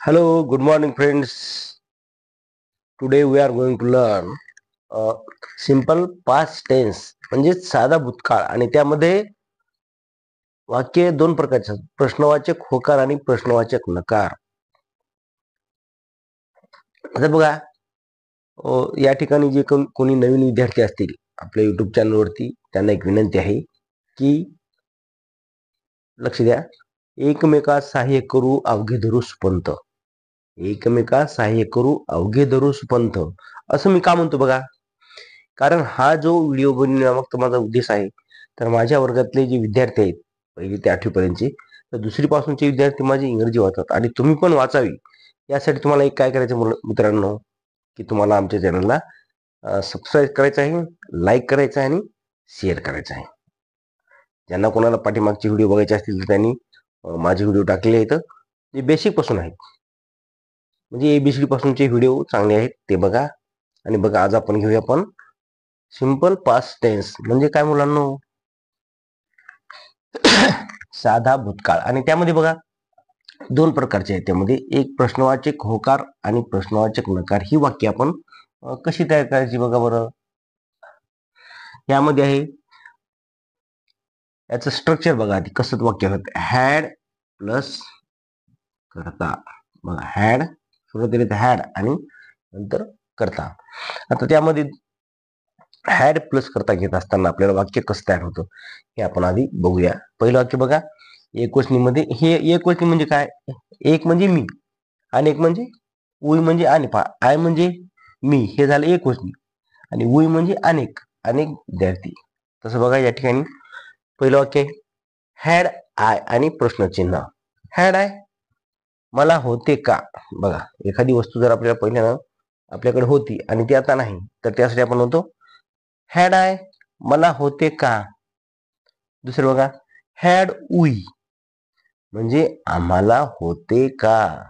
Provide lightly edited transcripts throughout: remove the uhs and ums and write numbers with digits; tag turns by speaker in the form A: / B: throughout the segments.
A: Hello, good morning, friends. Today we are going to learn simple past tense म्हणजे साधा भूतकाळ आणि त्यामध्ये वाक्य दोन प्रकारचे प्रश्नवाचक होकार आणि प्रश्नवाचक नकार. आता बघा या ठिकाणी जे कोणी नवीन विद्यार्थी असतील आपल्या युट्यूब चॅनलवरती त्यांना एक विनंती आहे की लक्ष द्या. एकमेकास सहाय्य करू अवघे धरू सुपंथ. एकमेकास सहाय्य करू अवघे धरू सुपंथ असं मी का म्हणतो बघा. कारण हा जो व्हिडिओ बनवण्यामागचा माझा उद्देश आहे तर माझ्या वर्गातले जे विद्यार्थी आहेत 1ली ते 8वी पर्यंतचे तर 2री पासूनचे विद्यार्थी माझे इंग्रजी वाचतात आणि तुम्ही पण वाचावी यासाठी तुम्हाला एक काय करायचं मित्रांनो की तुम्हाला आमच्या चॅनलला सबस्क्राईब करायचं आहे, लाईक करायचं आहे आणि शेअर करायचं आहे. ज्यांना कोणाला पाठीमागचे व्हिडिओ बघायचे असतील तर त्यांनी माझे व्हिडिओ टाकलेले आहेत जे बेसिक पासून आहेत म्हणजे ABCD पासूनचे व्हिडिओ चांगले आहेत ते बघा. आणि बघा आज आपण घेऊया आपण सिंपल पास्ट टेन्स म्हणजे काय मुलांनो साधा भूतकाळ आणि त्यामध्ये बघा दोन प्रकारचे आहेत. त्यामध्ये एक प्रश्नवाचक होकार आणि प्रश्नवाचक नकार ही वाक्य आपण कशी तयार करायची बघा बरं. यामध्ये आहे याचं स्ट्रक्चर बघा आधी कसं वाक्य होतं. हॅड प्लस करता बघा हॅड सुरुवातीला हॅड आणि नंतर करता. आता त्यामध्ये हॅड प्लस करता घेत असताना आपल्याला वाक्य कसं तयार होतं हे आपण आधी बघूया. पहिलं वाक्य बघा एकवचनीमध्ये हे एकवचनी म्हणजे काय. एक म्हणजे मी आणि एक म्हणजे उई म्हणजे आणि आय म्हणजे मी हे झालं एकवचनी आणि उई म्हणजे अनेक अनेक विद्यार्थी. तसं बघा या ठिकाणी पहिलं वाक्य हॅड आय आणि प्रश्नचिन्ह. हॅड आय मला होते का. बघा एखादी वस्तू जर आपल्याला पहिल्यानं आपल्याकडे होती आणि ती आता नाही तर त्यासाठी आपण म्हणतो हॅड आय मला होते का. दुसरं बघा हॅड उई म्हणजे आम्हाला होते का.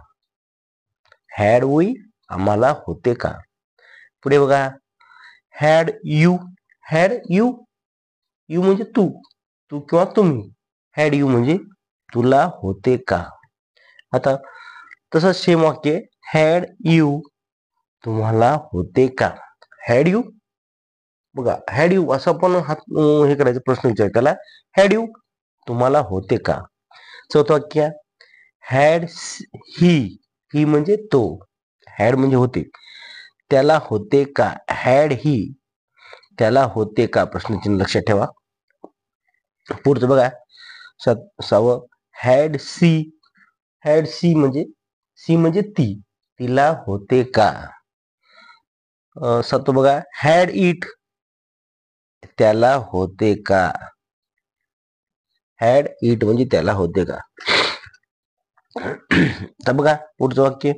A: हॅड उई आम्हाला होते का. पुढे बघा had you. Had you you म्हणजे तू तू किंवा तुम्ही. हॅड यू म्हणजे तुला होते का. आता तसंच सेम वाक्य हॅड यू तुम्हाला होते का. हॅड यू बघा हॅड यू असं आपण हे करायचं प्रश्न विचार त्याला हॅड यू तुम्हाला होते का. चौथं वाक्य हॅड ही. ही म्हणजे तो. हॅड म्हणजे होते त्याला होते का. हॅड ही त्याला होते का प्रश्नचिन्ह लक्षात ठेवा. पुढचं बघा सावं हॅड सी. हॅड सी म्हणजे ती तिला होते का. सातवं बघा हॅड इट त्याला होते का. हॅड इट म्हणजे त्याला होते का. तर बघा पुढचं वाक्य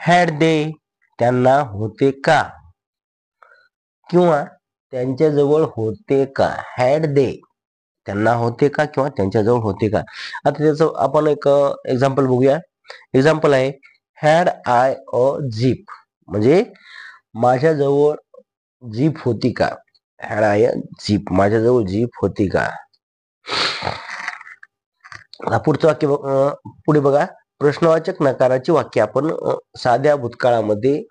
A: हॅड दे त्यांना होते का किंवा त्यांच्याजवळ होते का. हॅड दे त्यांना होते का किंवा त्यांच्याजवळ होते का. आता त्याचं आपण एक एक्झाम्पल बघूया. एक्झाम्पल आहे हॅड आय अ जीप म्हणजे माझ्याजवळ जीप होती का. हॅड आय अ जीप माझ्याजवळ जीप होती का. पुढचं वाक्य पुढे बघा प्रश्नवाचक नकाराची वाक्य आपण साध्या भूतकाळामध्ये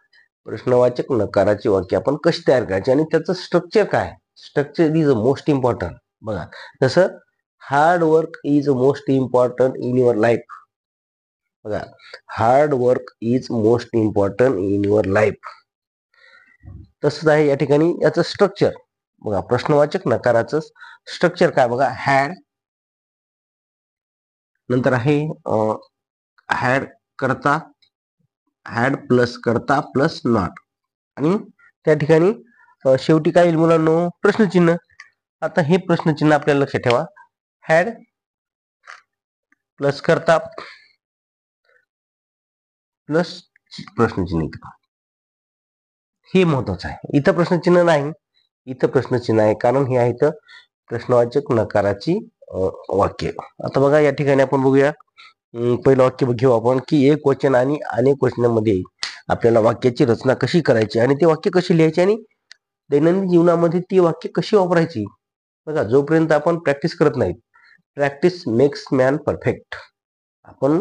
A: प्रश्नवाचक नकाराची वाक्य आपण कशी तयार करायची आणि त्याचं स्ट्रक्चर काय. Structure is most important. बघा जसं hard work is most important in your life. बघा hard work is most important in your life. तसंच आहे या ठिकाणी याचं स्ट्रक्चर बघा प्रश्नवाचक नकाराचं स्ट्रक्चर काय बघा हॅड नंतर आहे हॅड करता हॅड प्लस करता प्लस नॉट आणि त्या ठिकाणी शेवटी काय येईल मुलांनो प्रश्नचिन्ह. आता हे प्रश्नचिन्ह आपल्याला लक्षात ठेवा. हॅड प्लस करता प्लस प्रश्नचिन्ह हे महत्वाचं आहे. इथं प्रश्नचिन्ह नाही इथं प्रश्नचिन्ह आहे कारण हे आहे इथं प्रश्नवाचक नकाराची वाक्य. आता बघा या ठिकाणी आपण बघूया पहिलं वाक्य घेऊ आपण की एक वचन आणि अनेक वचनामध्ये आपल्याला वाक्याची रचना कशी करायची आणि ते वाक्य कशी लिहायची आणि दैनंदिन जीवनामध्ये ती वाक्य कशी वापरायची. बघा जोपर्यंत आपण प्रॅक्टिस करत नाही प्रॅक्टिस मेक्स मॅन परफेक्ट. आपण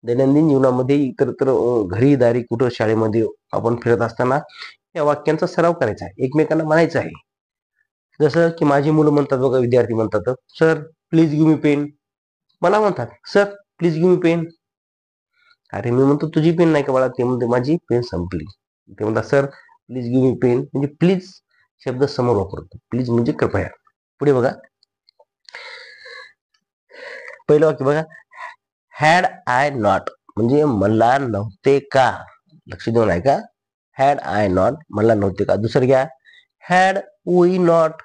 A: दैनंदिन जीवनामध्ये इतरत्र घरी दारी कुठं शाळेमध्ये आपण फिरत असताना या वाक्यांचा सराव करायचा आहे, एकमेकांना म्हणायचं आहे. जसं की माझी मुलं म्हणतात बघा, विद्यार्थी म्हणतात, sir please give me pen. मला म्हणतात sir please give me pen. अरे मी म्हणतो तुझी पेन नाही का बाळा? ते म्हणते माझी पेन संपली. ते म्हणतात sir please give me pen. म्हणजे प्लीज शब्द समोर वापरतो, प्लीज म्हणजे कृपया. पुढे बघा, पहिलं वाक्य बघा, हॅड आय नॉट म्हणजे मला नव्हते का. लक्ष देऊन आहे का? हॅड आय नॉट मला नव्हते का. दुसरं घ्या, हॅड वी नॉट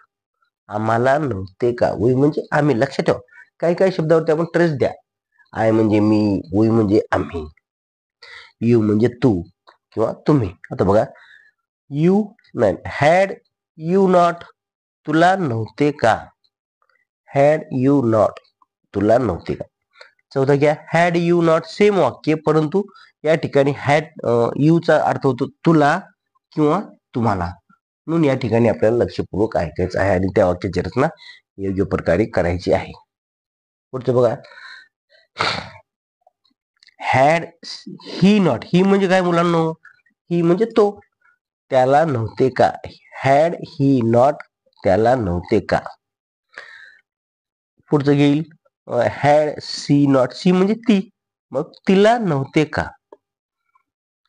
A: आम्हाला नव्हते का. वी म्हणजे आम्ही. लक्षात ठेवा, काही काही शब्दावरती आपण ट्रेस द्या. आय म्हणजे मी, वी म्हणजे आम्ही, यू म्हणजे तू किंवा तुम्ही. आता बघा, यू नाही, हॅड यू नॉट तुला नव्हते का. हॅड यू नॉट तुला नव्हते का. चौथा घ्या, हॅड यू नॉट सेम वाक्य, परंतु या ठिकाणी हॅड चा अर्थ होतो तुला किंवा तुम्हाला. म्हणून या ठिकाणी आपल्याला लक्षपूर्वक ऐकायचं आहे आणि त्या वाक्याची रचना योग्य प्रकारे करायची आहे. पुढचं बघा, हॅड ही नॉट. ही म्हणजे काय मुलांना? ही म्हणजे तो. त्याला नव्हते का. हॅड ही नॉट त्याला नव्हते का. पुढचं घेईल, हॅड सी नॉट. सी म्हणजे ती, मग तिला नव्हते का.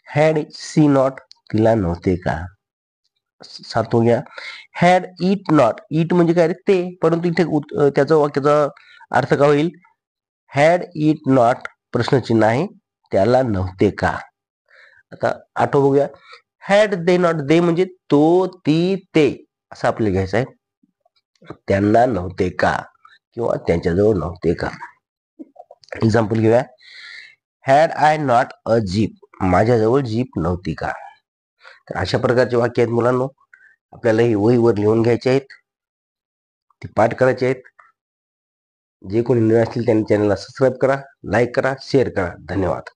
A: हॅड सी नॉट तिला नव्हते का. सातवं घ्या, हॅड इट नॉट. इट म्हणजे काय रे? ते, परंतु इथे त्याचा वाक्याचा अर्थ काय होईल? हॅड इट नॉट प्रश्नचिन्ह आहे, त्याला नव्हते का. आता आठवं बघूया, हॅड दे नॉट. दे म्हणजे तो ती ते असं आपल्याला घ्यायचं आहे. त्यांना नव्हते का किंवा त्यांच्याजवळ नव्हते का. एक्झाम्पल घेऊया, had I not a jeep माझ्याजवळ जीप नव्हती का. तर अशा प्रकारचे वाक्य आहेत मुलांनो, आपल्याला ही वहीवर लिहून घ्यायचे आहेत, ते पाठ करायचे आहेत. जे कोणी नवीन असतील त्यांनी चॅनलला सबस्क्राईब करा, लाईक करा, शेअर करा. धन्यवाद.